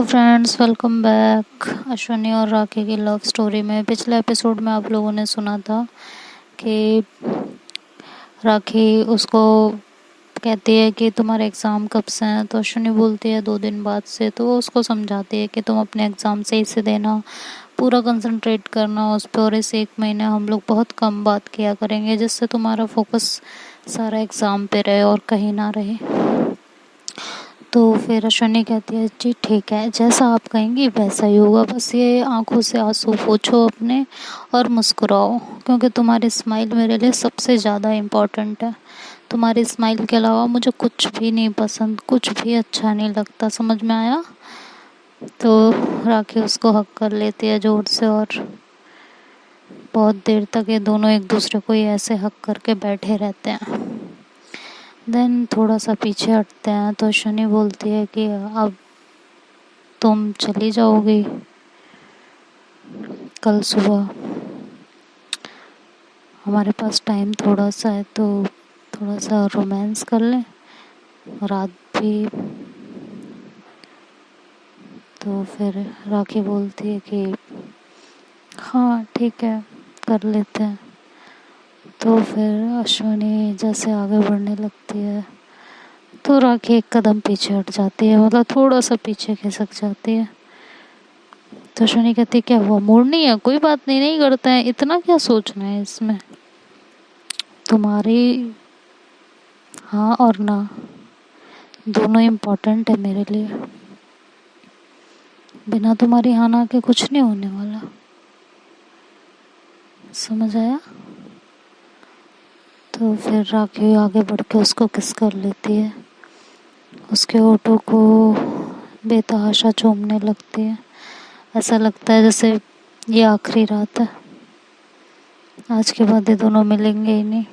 Friends, welcome back. Ashwini और राखी की love story में पिछले एपिसोड में आप लोगों ने सुना था कि राखी उसको कहती है कि तुम्हारे एग्ज़ाम कब से हैं। तो अश्विनी बोलती है 2 दिन बाद से। तो वो उसको समझाती है कि तुम अपने एग्ज़ाम सही से देना, पूरा कंसंट्रेट करना उस पर, और इस 1 महीने हम लोग बहुत कम बात किया करेंगे जिससे तुम्हारा फोकस सारा एग्ज़ाम पे रहे और कहीं ना रहे। तो फिर अश्विनी कहती है जी ठीक है, जैसा आप कहेंगी वैसा ही होगा, बस ये आंखों से आंसू पोंछो अपने और मुस्कुराओ, क्योंकि तुम्हारी स्माइल मेरे लिए सबसे ज़्यादा इम्पोर्टेंट है। तुम्हारी स्माइल के अलावा मुझे कुछ भी नहीं पसंद, कुछ भी अच्छा नहीं लगता, समझ में आया? तो राखी उसको हक कर लेती है ज़ोर से, और बहुत देर तक ये दोनों एक दूसरे को ही ऐसे हक करके बैठे रहते हैं। देन थोड़ा सा पीछे हटते हैं तो शनि बोलती है कि अब तुम चली जाओगी कल सुबह, हमारे पास टाइम थोड़ा सा है तो थोड़ा सा रोमांस कर लें रात भी। तो फिर राखी बोलती है कि हाँ ठीक है, कर लेते हैं। तो फिर अश्विनी जैसे आगे बढ़ने लगती है तो राखी एक कदम पीछे हट जाती है, मतलब थोड़ा सा पीछे खिसक जाती है। तो अश्विनी कहती है क्या हुआ, मूड नहीं है? कोई बात नहीं, नहीं करते हैं, इतना क्या सोचना है इसमें। तुम्हारी हाँ और ना दोनों इम्पोर्टेंट है मेरे लिए, बिना तुम्हारी हाँ ना के कुछ नहीं होने वाला, समझ आया? तो फिर राखी आगे बढ़ के उसको किस कर लेती है, उसके होठों को बेतहाशा चूमने लगती है। ऐसा लगता है जैसे ये आखिरी रात है, आज के बाद ये दोनों मिलेंगे ही नहीं।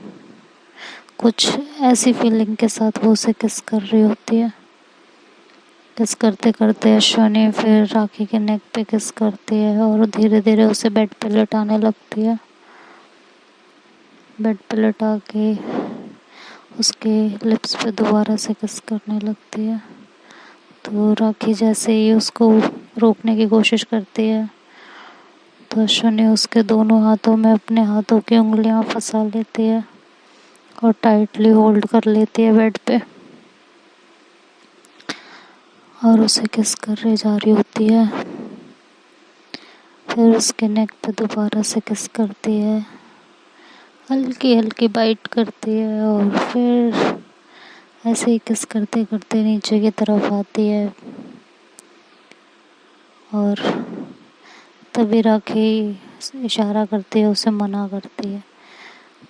कुछ ऐसी फीलिंग के साथ वो उसे किस कर रही होती है। किस करते करते अश्विनी फिर राखी के नेक पे किस करती है और धीरे धीरे उसे बेड पे लेटाने लगती है। बेड पे लेटा के उसके लिप्स पे दोबारा से किस करने लगती है। तो राखी जैसे ही उसको रोकने की कोशिश करती है तो अश्विनी उसके दोनों हाथों में अपने हाथों की उंगलियां फंसा लेती है और टाइटली होल्ड कर लेती है बेड पे, और उसे किस कर रही जा रही होती है। फिर उसके नेक पे दोबारा से किस करती है, हल्की हल्की बाइट करती है, और फिर ऐसे ही किस करते करते नीचे की तरफ आती है। और तभी राखी इशारा करती है, उसे मना करती है।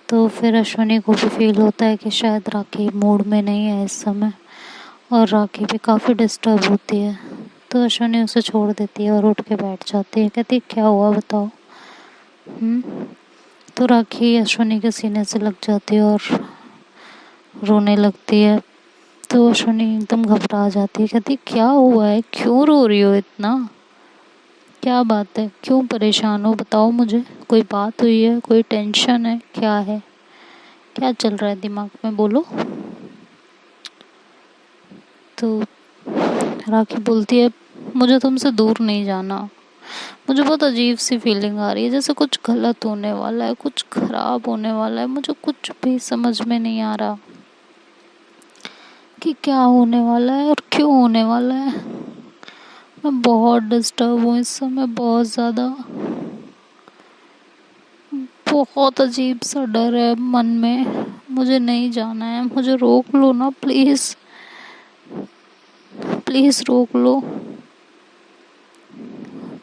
तो फिर अश्विनी को भी फील होता है कि शायद राखी मूड में नहीं है इस समय, और राखी भी काफ़ी डिस्टर्ब होती है। तो अश्विनी उसे छोड़ देती है और उठ के बैठ जाती है, कहती क्या हुआ बताओ। तो राखी अश्विनी के सीने से लग जाती है और रोने लगती है। तो अश्विनी एकदम घबरा जाती है, कहती क्या हुआ है, क्यों रो रही हो इतना, क्या बात है, क्यों परेशान हो, बताओ मुझे, कोई बात हुई है, कोई टेंशन है, क्या है, क्या चल रहा है दिमाग में, बोलो। तो राखी बोलती है मुझे तुमसे दूर नहीं जाना, मुझे बहुत अजीब सी फीलिंग आ रही है, जैसे कुछ गलत होने वाला है, कुछ खराब होने वाला है, मुझे कुछ भी समझ में नहीं आ रहा कि क्या होने वाला है और क्यों होने वाला है। मैं बहुत डिस्टर्ब हूँ इस समय, बहुत ज़्यादा, बहुत अजीब सा डर है मन में, मुझे नहीं जाना है, मुझे रोक लो ना प्लीज़, प्लीज़ रोक लो।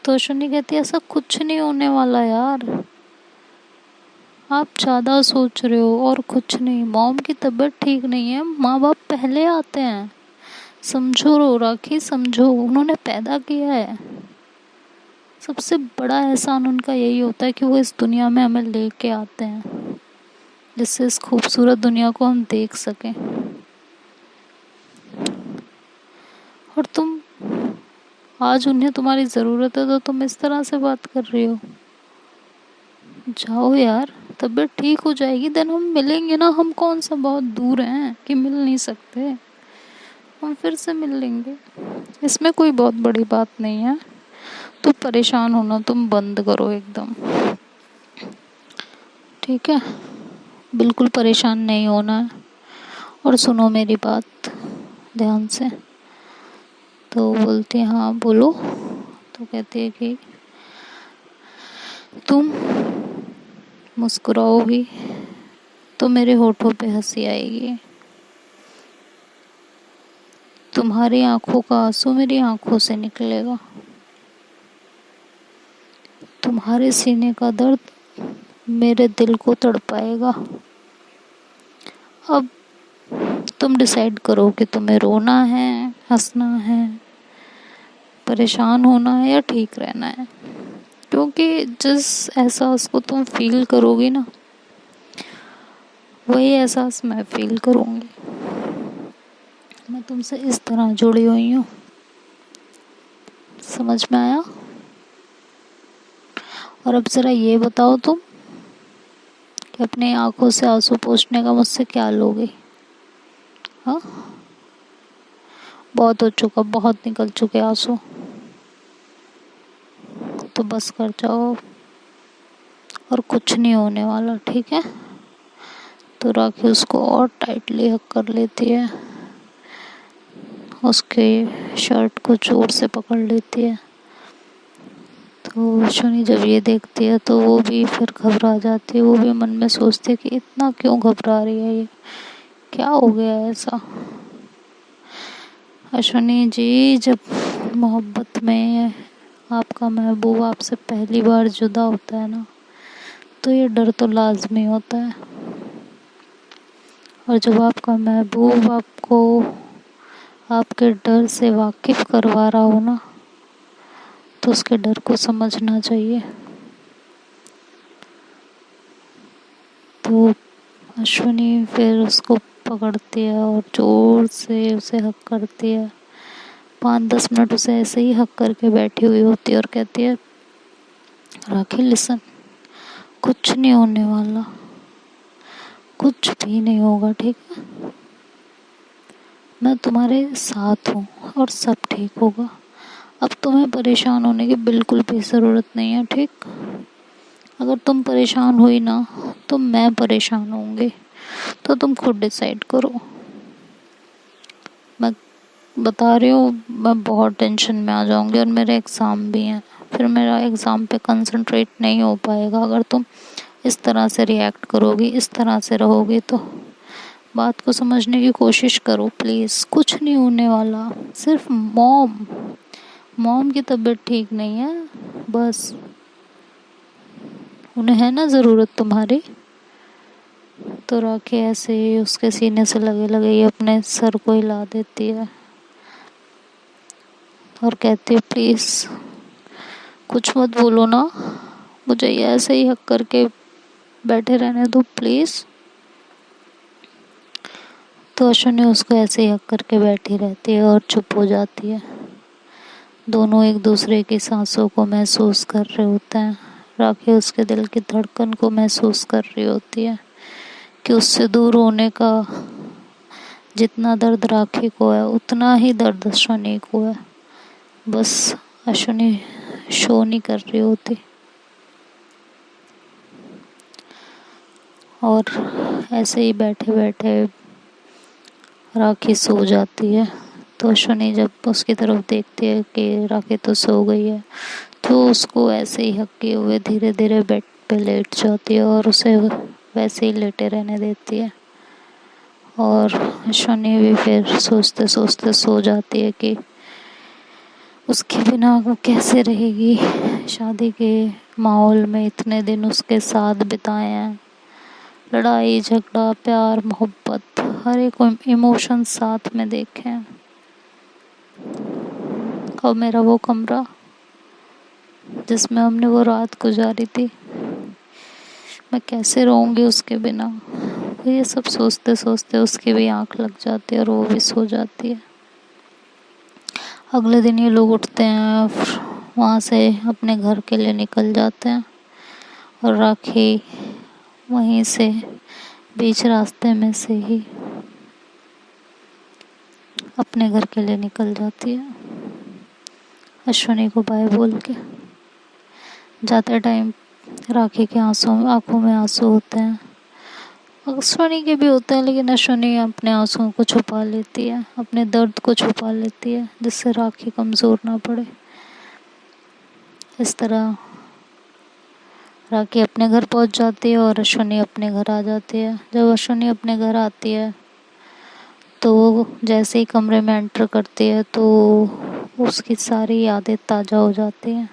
तो अश्विनी कहती है ऐसा कुछ नहीं होने वाला यार, आप ज़्यादा सोच रहे हो, और कुछ नहीं, मॉम की तबीयत ठीक नहीं है, माँ बाप पहले आते हैं, समझो रो राखी, समझो, उन्होंने पैदा किया है, सबसे बड़ा एहसान उनका यही होता है कि वो इस दुनिया में हमें लेके आते हैं जिससे इस खूबसूरत दुनिया को हम देख सकें। और तुम आज उन्हें तुम्हारी ज़रूरत है तो तुम इस तरह से बात कर रही हो। जाओ यार, तबीयत ठीक हो जाएगी, देन हम मिलेंगे ना, हम कौन सा बहुत दूर हैं कि मिल नहीं सकते, हम फिर से मिल लेंगे, इसमें कोई बहुत बड़ी बात नहीं है। तो परेशान होना तुम बंद करो एकदम, ठीक है? बिल्कुल परेशान नहीं होना है। और सुनो मेरी बात ध्यान से। तो बोलती है हाँ बोलो। तो कहती है कि तुम मुस्कुराओगी तो मेरे होठों पे हंसी आएगी, तुम्हारी आंखों का आंसू मेरी आंखों से निकलेगा, तुम्हारे सीने का दर्द मेरे दिल को तड़पाएगा। अब तुम डिसाइड करो कि तुम्हें रोना है, हंसना है, परेशान होना है या ठीक रहना है। क्योंकि जिस एहसास को तुम फील करोगी ना, वही एहसास मैं फील करूँगी। मैं तुमसे इस तरह जुड़ी हुई हूँ। समझ में आया? और अब ज़रा ये बताओ तुम कि अपनी आंखों से आंसू पोंछने का मुझसे क्या लोगे? हाँ, बहुत हो चुका, बहुत निकल चुके आंसू। तो बस कर जाओ, और कुछ नहीं होने वाला, ठीक है? तो राखी उसको और टाइटली हक कर लेती है, उसके शर्ट को जोर से पकड़ लेती है। तो शनि जब ये देखती है तो वो भी फिर घबरा जाती है। वो भी मन में सोचती है कि इतना क्यों घबरा रही है ये, क्या हो गया ऐसा। अश्विनी जी, जब मोहब्बत में आपका महबूब आपसे पहली बार जुदा होता है ना, तो ये डर तो लाजमी होता है। और जब आपका महबूब आपको आपके डर से वाकिफ करवा रहा हो ना, तो उसके डर को समझना चाहिए। तो अश्विनी फिर उसको पकड़ती है और जोर से उसे हक करती है। 5-10 मिनट उसे ऐसे ही हक करके बैठी हुई होती है और कहती है, राखी लिसन, कुछ नहीं होने वाला, कुछ भी नहीं होगा, ठीक है? मैं तुम्हारे साथ हूँ और सब ठीक होगा। अब तुम्हें परेशान होने की बिल्कुल भी ज़रूरत नहीं है, ठीक? अगर तुम परेशान हुई ना, तो मैं परेशान होंगी। तो तुम खुद डिसाइड करो। मैं बता रही हूँ, मैं बहुत टेंशन में आ जाऊंगी और मेरे एग्ज़ाम भी हैं। फिर मेरा एग्ज़ाम पे कंसंट्रेट नहीं हो पाएगा अगर तुम इस तरह से रिएक्ट करोगी, इस तरह से रहोगी। तो बात को समझने की कोशिश करो प्लीज़। कुछ नहीं होने वाला, सिर्फ मॉम की तबीयत ठीक नहीं है बस, उन्हें है ना ज़रूरत तुम्हारी। तो राखी ऐसे ही उसके सीने से लगे लगे ही अपने सर को हिला देती है और कहती है, प्लीज़ कुछ मत बोलो ना, मुझे ये ऐसे ही हक करके बैठे रहने दो प्लीज़। तो अश्विनी उसको ऐसे ही हक करके बैठी रहती है और चुप हो जाती है। दोनों एक दूसरे की सांसों को महसूस कर रहे होते हैं। राखी उसके दिल की धड़कन को महसूस कर रही होती है कि उससे दूर होने का जितना दर्द राखी को है, उतना ही दर्द अश्विनी को है। बस अश्विनी शो नहीं कर रही होती। और ऐसे ही बैठे बैठे राखी सो जाती है। तो अश्विनी जब उसकी तरफ देखती है कि राखी तो सो गई है, तो उसको ऐसे ही हक्के हुए धीरे धीरे बेड पे लेट जाती है और उसे वैसे ही लेटे रहने देती है। और अश्विनी भी फिर सोचते सोचते सो जाती है कि उसके बिना वो कैसे रहेगी। शादी के माहौल में इतने दिन उसके साथ बिताए हैं, लड़ाई झगड़ा प्यार मोहब्बत हर एक इमोशन साथ में देखे हैं। और मेरा वो कमरा जिसमें हमने वो रात गुजारी थी, मैं कैसे रहूँगी उसके बिना। तो ये सब सोचते सोचते उसकी भी आंख लग जाती है और वो भी सो जाती है। अगले दिन ये लोग उठते हैं, वहाँ से अपने घर के लिए निकल जाते हैं और राखी वहीं से बीच रास्ते में से ही अपने घर के लिए निकल जाती है। अश्विनी को बाय बोल के। जाते टाइम राखी के आंखों में आंसू होते हैं। अश्विनी के भी होते हैं, लेकिन अश्विनी अपने आंसुओं को छुपा लेती है, अपने दर्द को छुपा लेती है, जिससे राखी कमज़ोर ना पड़े। इस तरह राखी अपने घर पहुंच जाती है और अश्विनी अपने घर आ जाती है। जब अश्विनी अपने घर आती है तो वो जैसे ही कमरे में एंटर करती है तो उसकी सारी यादें ताज़ा हो जाती हैं।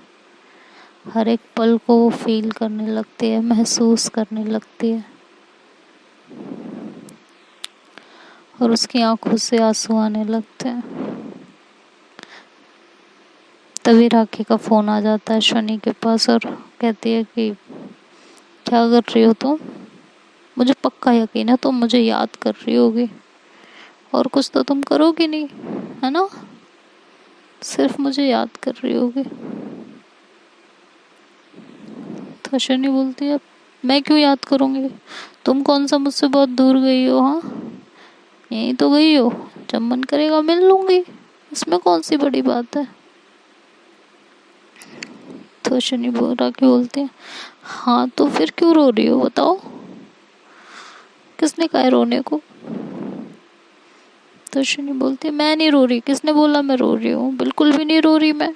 हर एक पल को वो फील करने लगती है, महसूस करने लगती है, और उसकी आंखों से आंसू आने लगते हैं। तभी राखी का फ़ोन आ जाता है शनि के पास और कहती है कि क्या कर रही हो तुम? मुझे पक्का यकीन है तुम मुझे याद कर रही होगी, और कुछ तो तुम करोगी नहीं, है ना? सिर्फ मुझे याद कर रही होगी। तो शनि बोलती है, मैं क्यों याद करूँगी? तुम कौन सा मुझसे बहुत दूर गई हो? हाँ, यहीं तो गई हो, जब मन करेगा मिल लूँगी, इसमें कौन सी बड़ी बात है? तो शनि राखी बोलती है, हाँ तो फिर क्यों रो रही हो बताओ? किसने कहा है रोने को? तो शनि बोलती है, मैं नहीं रो रही। किसने बोला मैं रो रही हूँ? बिल्कुल भी नहीं रो रही मैं।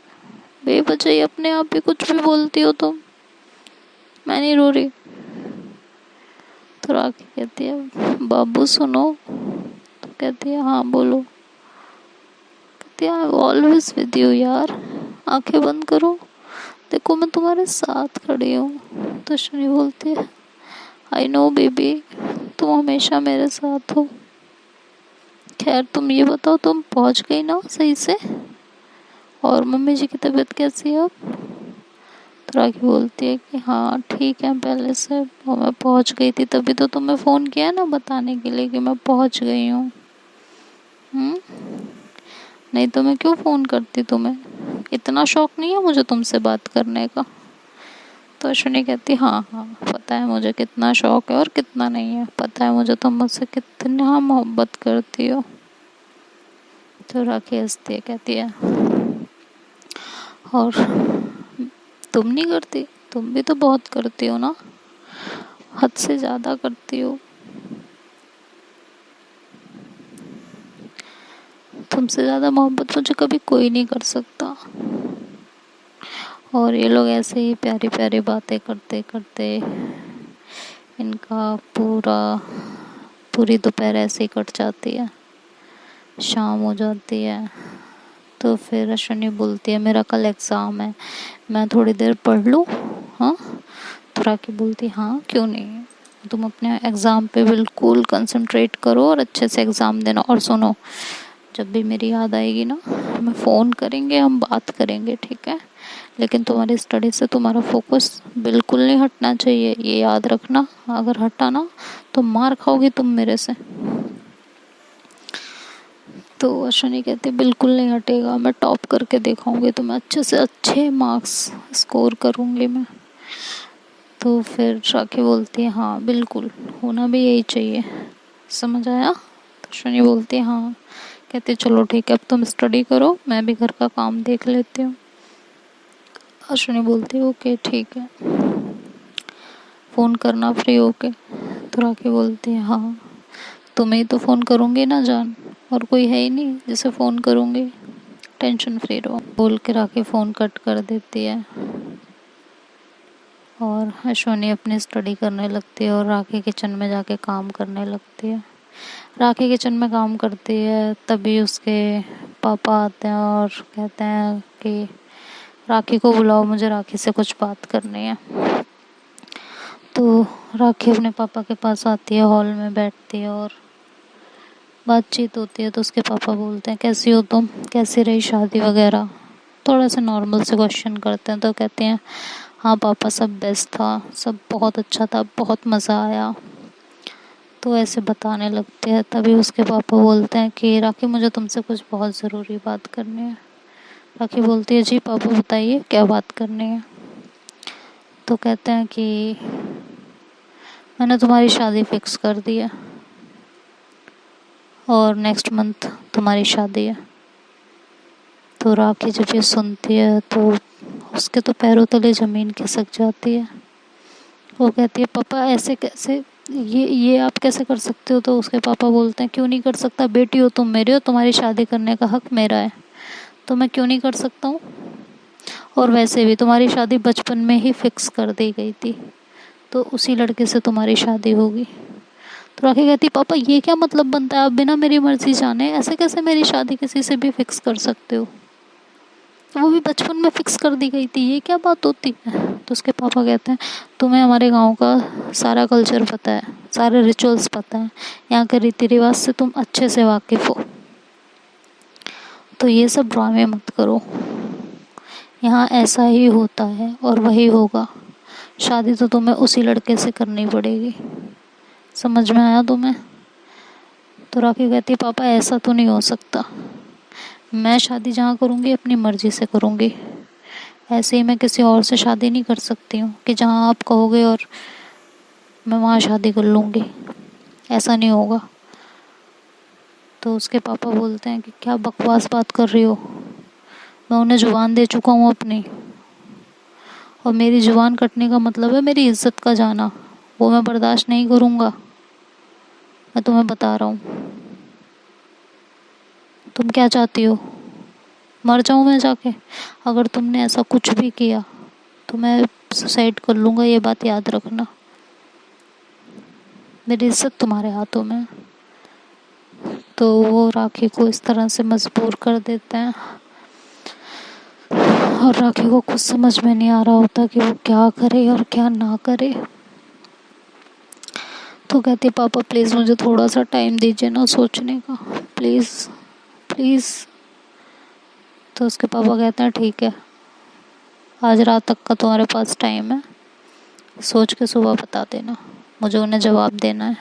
बेवजह ही अपने आप भी कुछ भी बोलती हो तुम। मैं नहीं रो रही। तो राखी कहती है, बाबू सुनो। तो कहती है, हाँ बोलो। कहती है, आई ऑलवेज विद यू यार, आंखें बंद करो, देखो मैं तुम्हारे साथ खड़ी हूँ। तो शनि बोलती है, आई नो बेबी, तुम हमेशा मेरे साथ हो। खैर तुम ये बताओ, तुम पहुँच गई ना सही से? और मम्मी जी की तबीयत कैसी है अब? तो राखी बोलती है कि हाँ ठीक है पहले से, और मैं पहुँच गई थी, तभी तो तुम्हें फ़ोन किया ना बताने के लिए कि मैं पहुँच गई हूँ। नहीं तो मैं क्यों फ़ोन करती तुम्हें? इतना शौक नहीं है मुझे तुमसे बात करने का? तो अश्विनी कहती, हाँ हाँ पता है मुझे कितना शौक है और कितना नहीं है, पता है मुझे तुम मुझसे कितना मोहब्बत करती हो। तो राखी हंसती है, कहती है, और तुम नहीं करती? तुम भी तो बहुत करती हो ना, हद से ज़्यादा करती हो। तुमसे ज़्यादा मोहब्बत मुझे कभी कोई नहीं कर सकता। और ये लोग ऐसे ही प्यारी प्यारी बातें करते करते इनका पूरी दोपहर ऐसे ही कट जाती है। शाम हो जाती है। तो फिर अश्विनी बोलती है, मेरा कल एग्ज़ाम है, मैं थोड़ी देर पढ़ लूँ? हाँ। तो राखी बोलती, हाँ क्यों नहीं, तुम अपने एग्ज़ाम पे बिल्कुल कंसंट्रेट करो और अच्छे से एग्ज़ाम देना। और सुनो, जब भी मेरी याद आएगी ना, हमें फ़ोन करेंगे, हम बात करेंगे, ठीक है? लेकिन तुम्हारी स्टडी से तुम्हारा फोकस बिल्कुल नहीं हटना चाहिए, ये याद रखना। अगर हटा ना तो मार खाओगी तुम मेरे से। तो अश्विनी कहती, बिल्कुल नहीं हटेगा, मैं टॉप करके दिखाऊंगी तुम्हें, अच्छे से अच्छे मार्क्स स्कोर करूंगी मैं। तो फिर राखी बोलती है, हाँ बिल्कुल, होना भी यही चाहिए, समझ आया? तो अश्विनी बोलती है, हाँ। कहते, चलो ठीक है, अब तुम स्टडी करो, मैं भी घर का काम देख लेती हूँ। अश्विनी बोलती है, ओके ठीक है, फ़ोन करना फ्री होके। तो राखी बोलती है, हाँ तुम्हें ही तो फ़ोन करूँगी ना जान, और कोई है ही नहीं जिसे फ़ोन करूँगी, टेंशन फ्री रहो, बोल के राखी फ़ोन कट कर देती है। और अश्विनी अपनी स्टडी करने लगती है और राखी किचन में जाके काम करने लगती है। राखी किचन में काम करती है, तभी उसके पापा आते हैं और कहते हैं कि राखी को बुलाओ, मुझे राखी से कुछ बात करनी है। तो राखी अपने पापा के पास आती है, हॉल में बैठती है और बातचीत होती है। तो उसके पापा बोलते हैं, कैसी हो तुम, कैसी रही शादी वगैरह? थोड़ा सा नॉर्मल से क्वेश्चन करते हैं। तो कहते हैं, हाँ पापा सब बेस्ट था, सब बहुत अच्छा था, बहुत मज़ा आया। तो ऐसे बताने लगते हैं। तभी उसके पापा बोलते हैं कि राखी मुझे तुमसे कुछ बहुत ज़रूरी बात करनी है। राखी बोलती है, जी पापा बताइए क्या बात करनी है? तो कहते हैं कि मैंने तुम्हारी शादी फिक्स कर दी है और नेक्स्ट मंथ तुम्हारी शादी है। तो राखी जब ये सुनती है तो उसके तो पैरों तले ज़मीन खिसक जाती है। वो कहती है पापा ऐसे कैसे, ये आप कैसे कर सकते हो। तो उसके पापा बोलते हैं क्यों नहीं कर सकता, बेटी हो तुम मेरे हो, तुम्हारी शादी करने का हक मेरा है, तो मैं क्यों नहीं कर सकता हूँ। और वैसे भी तुम्हारी शादी बचपन में ही फिक्स कर दी गई थी, तो उसी लड़के से तुम्हारी शादी होगी। तो राखी कहती पापा ये क्या मतलब बनता है, आप बिना मेरी मर्जी जाने ऐसे कैसे मेरी शादी किसी से भी फिक्स कर सकते हो, वो भी बचपन में फिक्स कर दी गई थी, ये क्या बात होती है। तो उसके पापा कहते हैं तुम्हें हमारे गांव का सारा कल्चर पता है, सारे रिचुअल्स पता है, यहाँ के रीति रिवाज से तुम अच्छे से वाकिफ हो, तो ये सब ड्रामे मत करो, यहाँ ऐसा ही होता है और वही होगा, शादी तो तुम्हें उसी लड़के से करनी पड़ेगी, समझ में आया तुम्हें। तो राखी कहती है पापा ऐसा तो नहीं हो सकता, मैं शादी जहाँ करूँगी अपनी मर्जी से करूँगी, ऐसे ही मैं किसी और से शादी नहीं कर सकती हूँ कि जहाँ आप कहोगे और मैं वहाँ शादी कर लूँगी, ऐसा नहीं होगा। तो उसके पापा बोलते हैं कि क्या बकवास बात कर रही हो, मैं उन्हें जुबान दे चुका हूँ अपनी, और मेरी जुबान कटने का मतलब है मेरी इज्जत का जाना, वो मैं बर्दाश्त नहीं करूँगा, मैं तुम्हें बता रहा हूँ। तुम क्या चाहती हो, मर जाऊँ मैं जाके, अगर तुमने ऐसा कुछ भी किया तो मैं सुसाइड कर लूँगा, ये बात याद रखना, मेरी इज्जत तुम्हारे हाथों में है। तो वो राखी को इस तरह से मजबूर कर देते हैं और राखी को कुछ समझ में नहीं आ रहा होता कि वो क्या करे और क्या ना करे। तो कहती पापा प्लीज़ मुझे थोड़ा सा टाइम दीजिए ना सोचने का, प्लीज़ प्लीज़। तो उसके पापा कहते हैं ठीक है, आज रात तक का तुम्हारे पास टाइम है, सोच के सुबह बता देना, मुझे उन्हें जवाब देना है,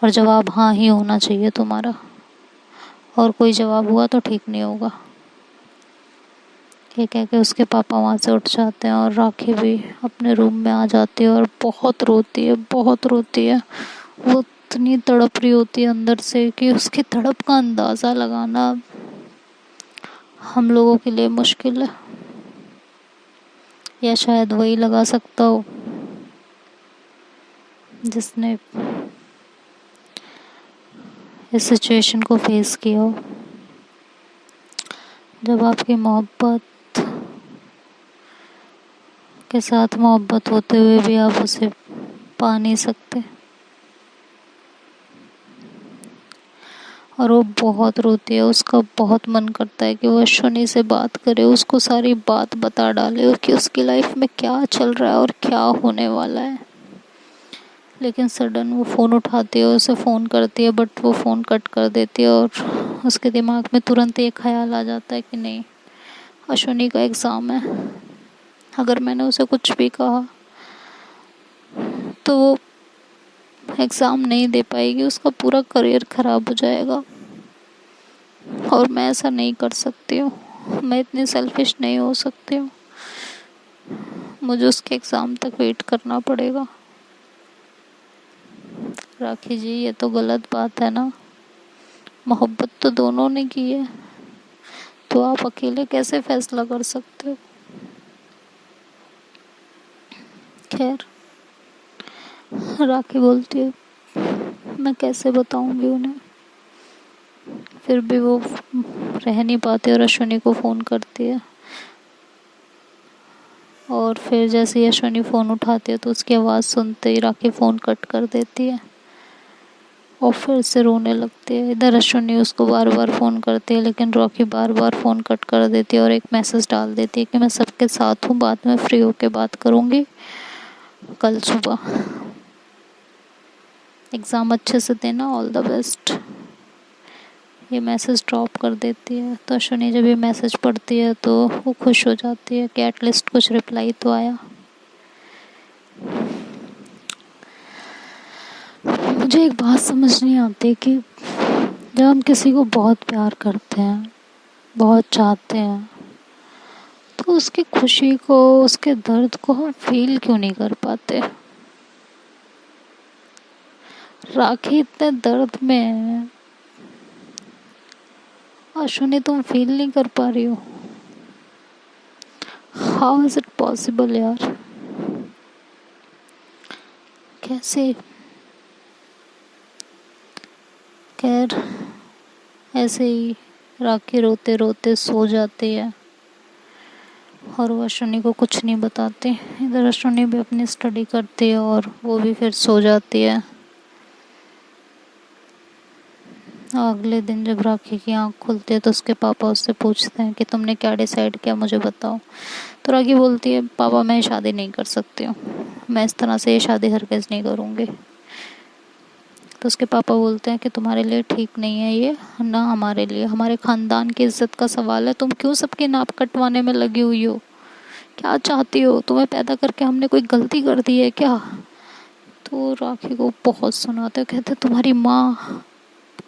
और जवाब हाँ ही होना चाहिए तुम्हारा, और कोई जवाब हुआ तो ठीक नहीं होगा। ये कह के उसके पापा वहाँ से उठ जाते हैं और राखी भी अपने रूम में आ जाती है और बहुत रोती है, बहुत रोती है। वो इतनी तड़प रही होती है अंदर से कि उसकी तड़प का अंदाज़ा लगाना हम लोगों के लिए मुश्किल है, या शायद वही लगा सकता हो जिसने इस सिचुएशन को फेस किया हो, जब आपकी मोहब्बत के साथ मोहब्बत होते हुए भी आप उसे पा नहीं सकते। और वो बहुत रोती है, उसका बहुत मन करता है कि वो अश्विनी से बात करे, उसको सारी बात बता डाले कि उसकी लाइफ में क्या चल रहा है और क्या होने वाला है। लेकिन सडन वो फ़ोन उठाती है, उसे फ़ोन करती है, बट वो फ़ोन कट कर देती है और उसके दिमाग में तुरंत एक ख्याल आ जाता है कि नहीं, अश्विनी का एग्ज़ाम है, अगर मैंने उसे कुछ भी कहा तो वो एग्ज़ाम नहीं दे पाएगी, उसका पूरा करियर ख़राब हो जाएगा, और मैं ऐसा नहीं कर सकती हूँ, मैं इतनी सेल्फिश नहीं हो सकती हूँ, मुझे उसके एग्ज़ाम तक वेट करना पड़ेगा। राखी जी ये तो गलत बात है ना, मोहब्बत तो दोनों ने की है, तो आप अकेले कैसे फैसला कर सकते हो। खैर राखी बोलती है मैं कैसे बताऊंगी उन्हें, फिर भी वो रह नहीं पाती और अश्विनी को फ़ोन करती है, और फिर जैसे ही अश्विनी फ़ोन उठाती है तो उसकी आवाज़ सुनते ही राखी फ़ोन कट कर देती है और फिर से रोने लगती है। इधर अश्विनी उसको बार बार फ़ोन करती है, लेकिन राखी बार बार फ़ोन कट कर देती है और एक मैसेज डाल देती है कि मैं सबके साथ हूँ, बाद में फ्री होके बात करूँगी कल सुबह, एग्ज़ाम अच्छे से देना, ऑल द बेस्ट। ये मैसेज ड्रॉप कर देती है। तो अश्विनी जब ये मैसेज पढ़ती है तो वो खुश हो जाती है कि एटलीस्ट कुछ रिप्लाई तो आया। मुझे एक बात समझ नहीं आती कि जब हम किसी को बहुत प्यार करते हैं, बहुत चाहते हैं, तो उसकी खुशी को, उसके दर्द को हम फील क्यों नहीं कर पाते। राखी इतने दर्द में है अश्विनी तुम फील नहीं कर पा रही हो? हाउ इज इट पॉसिबल यार? कैसे? खैर, ऐसे ही राखी रोते रोते सो जाती है और वो अश्विनी को कुछ नहीं बताते। इधर अश्विनी भी अपनी स्टडी करती है और वो भी फिर सो जाती है। अगले दिन जब राखी की आंख खुलती है तो उसके पापा उससे पूछते हैं कि तुमने क्या डिसाइड किया, मुझे बताओ। तो राखी बोलती है, पापा मैं शादी नहीं कर सकती हूँ, मैं इस तरह से ये शादी हरगिज़ नहीं करूँगी। तो उसके पापा बोलते हैं कि तुम्हारे लिए ठीक नहीं है ये, ना हमारे लिए, हमारे ख़ानदान की इज्जत का सवाल है, तुम क्यों सबकी नाप कटवाने में लगी हुई हो? क्या चाहती हो? तुम्हें पैदा करके हमने कोई गलती कर दी है क्या? तो राखी को बहुत सुनाते, कहते तुम्हारी माँ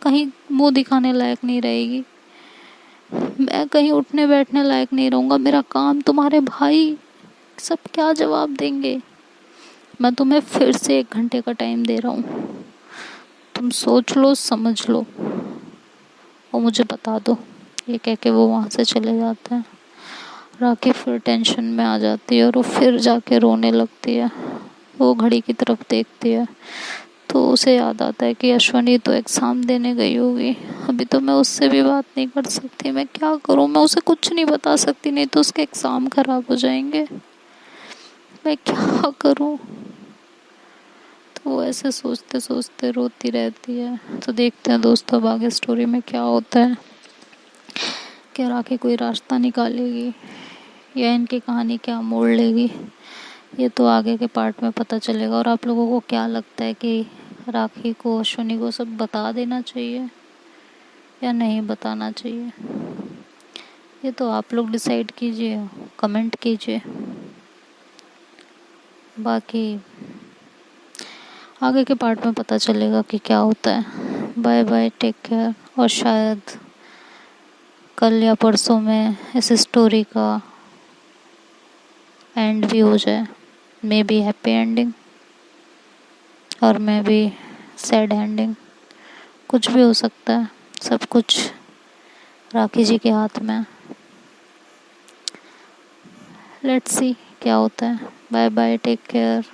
कहीं मुंह दिखाने लायक नहीं रहेगी, मैं कहीं उठने बैठने लायक नहीं रहूँगा, मेरा काम, तुम्हारे भाई सब क्या जवाब देंगे? मैं तुम्हें फिर से 1 घंटे का टाइम दे रहा हूँ, तुम सोच लो, समझ लो और मुझे बता दो। ये कह के वो वहाँ से चले जाते हैं। राखी फिर टेंशन में आ जाती है और वो फिर जाके रोने लगती है। वो घड़ी की तरफ देखती है तो उसे याद आता है कि अश्विनी तो एग्ज़ाम देने गई होगी, अभी तो मैं उससे भी बात नहीं कर सकती, मैं क्या करूँ? मैं उसे कुछ नहीं बता सकती, नहीं तो उसके एग्ज़ाम ख़राब हो जाएंगे, मैं क्या करूँ? तो वो ऐसे सोचते सोचते रोती रहती है। तो देखते हैं दोस्तों अब आगे स्टोरी में क्या होता है। क्या राखी कोई रास्ता निकालेगी या इनकी कहानी क्या मोड़ लेगी, ये तो आगे के पार्ट में पता चलेगा। और आप लोगों को क्या लगता है कि राखी को, अश्विनी को सब बता देना चाहिए या नहीं बताना चाहिए? ये तो आप लोग डिसाइड कीजिए, कमेंट कीजिए। बाकी आगे के पार्ट में पता चलेगा कि क्या होता है। Bye bye, take care. और शायद कल या परसों में इस स्टोरी का एंड भी हो जाए, मे बी हैप्पी एंडिंग और मे बी सैड एंडिंग, कुछ भी हो सकता है। सब कुछ राखी जी के हाथ में। लेट्स सी क्या होता है। Bye bye, take care.